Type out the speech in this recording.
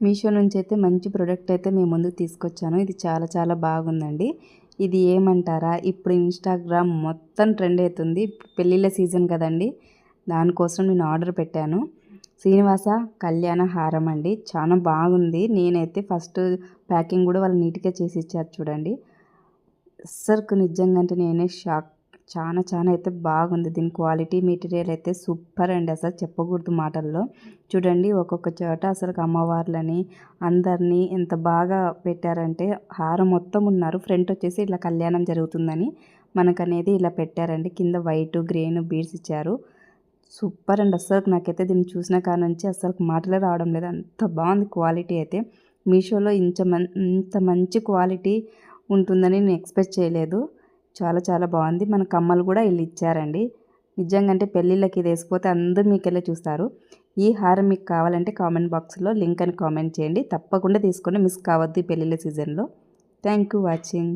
మీషో నుంచి అయితే మంచి ప్రోడక్ట్ అయితే మేము ముందుకు తీసుకొచ్చాను. ఇది చాలా చాలా బాగుందండి. ఇది ఏమంటారా, ఇప్పుడు ఇన్‌స్టాగ్రామ్ మొత్తం ట్రెండ్ అవుతుంది. పెళ్ళిళ్ళ సీజన్ కదండీ! దానికోసం నేను ఆర్డర్ పెట్టాను. శ్రీనివాస కళ్యాణ హారం అండి. చాలా బాగుంది. నేనైతే ఫస్ట్ ప్యాకింగ్ కూడా వాళ్ళు నీట్‌గా చేసి ఇచ్చారు చూడండి. అస్సలకు నిజంగా అంటే నేనే షాక్. చాలా అయితే బాగుంది. దీని క్వాలిటీ మెటీరియల్ అయితే సూపర్ అండి. అసలు చెప్పకూడదు మాటల్లో. చూడండి ఒక్కొక్క చోట అసలు అమ్మవార్లని అందరినీ ఎంత బాగా పెట్టారంటే హారం మొత్తం ఉన్నారు. ఫ్రంట్ వచ్చేసి ఇట్లా కళ్యాణం జరుగుతుందని మనకనేది ఇలా పెట్టారండి. కింద వైట్ గ్రీన్ బీడ్స్ ఇచ్చారు. సూపర్ అండి. అస్సలు నాకైతే దీన్ని చూసిన కాడ నుంచి అస్సలు మాటలే రావడం లేదు. అంత బాగుంది క్వాలిటీ అయితే. మీషోలో ఇంత మంచి క్వాలిటీ ఉంటుందని నేను ఎక్స్పెక్ట్ చేయలేదు. చాలా బాగుంది. మన కమ్మలు కూడా వీళ్ళు ఇచ్చారండి. నిజంగా అంటే పెళ్ళిళ్ళకి ఇది వేసిపోతే అందరూ మీకెళ్ళే చూస్తారు. ఈ హారం మీకు కావాలంటే కామెంట్ బాక్స్లో లింక్ అని కామెంట్ చేయండి. తప్పకుండా తీసుకోండి. మిస్ కావద్దు ఈ పెళ్ళిళ్ళ సీజన్లో. Thank you watching.